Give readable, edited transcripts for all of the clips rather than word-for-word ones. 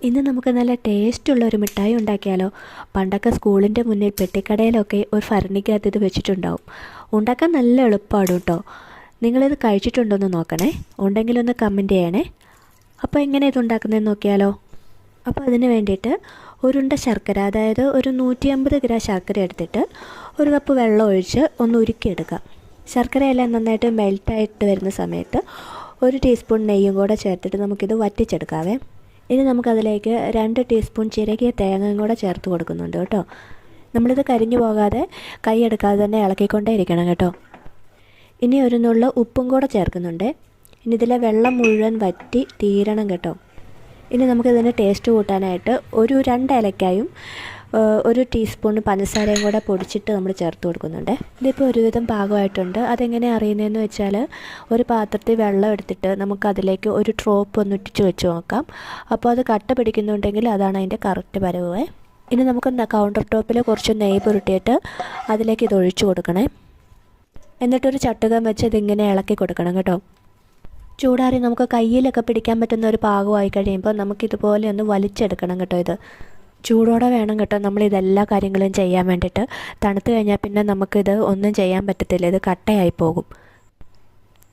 ഇന്ന് നമുക്ക് നല്ല ടേസ്റ്റുള്ളൊരു മിഠായി ഉണ്ടാക്കിയാലോ. പണ്ടൊക്കെ സ്കൂളിൻ്റെ മുന്നിൽ പെട്ടിക്കടയിലൊക്കെ ഒരു ഭരണിക്കകത്ത് ഇത് വെച്ചിട്ടുണ്ടാവും. ഉണ്ടാക്കാൻ നല്ല എളുപ്പമാണ് കേട്ടോ. നിങ്ങളിത് കഴിച്ചിട്ടുണ്ടോയെന്ന് നോക്കണേ. ഉണ്ടെങ്കിലൊന്ന് കമൻറ്റ് ചെയ്യണേ. അപ്പോൾ എങ്ങനെ ഇത് ഉണ്ടാക്കുന്നതെന്ന് നോക്കിയാലോ. അപ്പോൾ അതിന് വേണ്ടിയിട്ട് ഒരുണ്ട ശർക്കര, അതായത് ഒരു 150 ഗ്രാം ശർക്കര എടുത്തിട്ട് 1 കപ്പ് വെള്ളം ഒഴിച്ച് ഒന്ന് ഉരുക്കിയെടുക്കാം. ശർക്കരയെല്ലാം നന്നായിട്ട് മെൽറ്റായിട്ട് വരുന്ന സമയത്ത് 1 ടീസ്പൂൺ നെയ്യും കൂടെ ചേർത്തിട്ട് നമുക്കിത് വറ്റിച്ചെടുക്കാവേ. ഇനി നമുക്കതിലേക്ക് 2 ടീസ്പൂൺ ചിരകിയ തേങ്ങയും കൂടെ ചേർത്ത് കൊടുക്കുന്നുണ്ട് കേട്ടോ. നമ്മളിത് കരിഞ്ഞു പോകാതെ കൈ എടുക്കാതെ തന്നെ ഇളക്കിക്കൊണ്ടേ ഇരിക്കണം കേട്ടോ. ഇനി ഒരു നുള്ളു ഉപ്പും കൂടെ ചേർക്കുന്നുണ്ട്. ഇനി ഇതിലെ വെള്ളം മുഴുവൻ വറ്റി തീരണം കേട്ടോ. ഇനി നമുക്കിതിന് ടേസ്റ്റ് കൂട്ടാനായിട്ട് ഒരു 2 ഏലക്കായും 1 ടീസ്പൂൺ പഞ്ചസാരയും കൂടെ പൊടിച്ചിട്ട് നമ്മൾ ചേർത്ത് കൊടുക്കുന്നുണ്ട്. ഇതിപ്പോൾ ഒരുവിധം പാകമായിട്ടുണ്ട്. അതെങ്ങനെ അറിയുന്നതെന്ന് വെച്ചാൽ ഒരു പാത്രത്തിൽ വെള്ളം എടുത്തിട്ട് നമുക്കതിലേക്ക് ഒരു ഡ്രോപ്പ് ഒന്ന് ഇട്ടിച്ച് വെച്ച് നോക്കാം. അപ്പോൾ അത് കട്ട പിടിക്കുന്നുണ്ടെങ്കിൽ അതാണ് അതിൻ്റെ കറക്റ്റ് പരുവേ. ഇനി നമുക്ക് കൗണ്ടർ ടോപ്പിൽ കുറച്ച് നെയ്യ് പുരട്ടിയിട്ട് അതിലേക്ക് ഇത് ഒഴിച്ചു കൊടുക്കണേ. എന്നിട്ടൊരു ചട്ടുകം വെച്ച് ഇതിങ്ങനെ ഇളക്കി കൊടുക്കണം കേട്ടോ. ചൂടാറി നമുക്ക് കയ്യിലൊക്കെ പിടിക്കാൻ പറ്റുന്ന ഒരു പാകമായി കഴിയുമ്പോൾ നമുക്കിതുപോലെ ഒന്ന് വലിച്ചെടുക്കണം കേട്ടോ. ഇത് ചൂടോടെ വേണം കേട്ടോ നമ്മളിതെല്ലാ കാര്യങ്ങളും ചെയ്യാൻ വേണ്ടിയിട്ട്. തണുത്ത് കഴിഞ്ഞാൽ പിന്നെ നമുക്കിത് ഒന്നും ചെയ്യാൻ പറ്റത്തില്ല, ഇത് കട്ടയായി പോകും.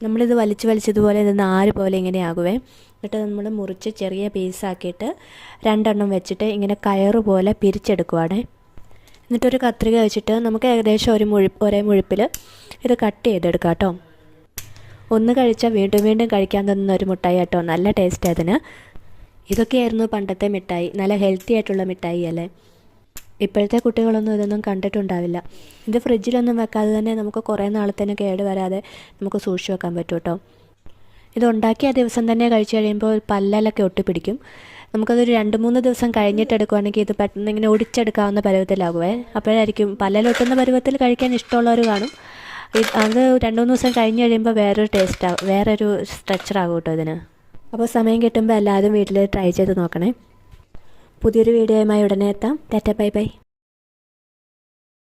നമ്മളിത് വലിച്ചതുപോലെ ഇത് നാര് പോലെ ഇങ്ങനെ ആകുവേ. എന്നിട്ട് നമ്മൾ മുറിച്ച് ചെറിയ പീസാക്കിയിട്ട് 2 എണ്ണം വെച്ചിട്ട് ഇങ്ങനെ കയറ് പോലെ പിരിച്ചെടുക്കുവാണേ. എന്നിട്ടൊരു കത്രിക വെച്ചിട്ട് നമുക്ക് ഏകദേശം ഒരേ മുഴുപ്പിൽ ഇത് കട്ട് ചെയ്തെടുക്കാം കേട്ടോ. ഒന്ന് കഴിച്ചാൽ വീണ്ടും വീണ്ടും കഴിക്കാൻ തോന്നുന്ന ഒരു മിഠായി കേട്ടോ. നല്ല ടേസ്റ്റ് അതിന്. ഇതൊക്കെയായിരുന്നു പണ്ടത്തെ മിഠായി. നല്ല ഹെൽത്തി ആയിട്ടുള്ള മിഠായി അല്ലേ. ഇപ്പോഴത്തെ കുട്ടികളൊന്നും ഇതൊന്നും കണ്ടിട്ടുണ്ടാവില്ല. ഇത് ഫ്രിഡ്ജിലൊന്നും വെക്കാതെ തന്നെ നമുക്ക് കുറേ നാളത്തേന് കേട് വരാതെ നമുക്ക് സൂക്ഷിച്ച് വെക്കാൻ പറ്റും കേട്ടോ. ഇതുണ്ടാക്കിയ ദിവസം തന്നെ കഴിച്ച് കഴിയുമ്പോൾ പല്ലലൊക്കെ ഒട്ടിപ്പിടിക്കും. നമുക്കതൊരു 2-3 ദിവസം കഴിഞ്ഞിട്ട് എടുക്കുവാണെങ്കിൽ ഇത് പെട്ടെന്ന് ഇങ്ങനെ ഒടിച്ചെടുക്കാവുന്ന പരുവത്തിലാകുവേ. അപ്പോഴായിരിക്കും പല്ലലൊട്ടുന്ന പരുവത്തിൽ കഴിക്കാൻ ഇഷ്ടമുള്ളവർ കാണും. അത് 2-3 ദിവസം കഴിഞ്ഞ് കഴിയുമ്പോൾ വേറൊരു സ്ട്രക്ചറാകും കേട്ടോ ഇതിന്. അപ്പോൾ സമയം കിട്ടുമ്പോൾ എല്ലാവരും വീട്ടിൽ ട്രൈ ചെയ്ത് നോക്കണേ. പുതിയൊരു വീഡിയോയുമായി ഉടനെ എത്താം. Tata bye bye.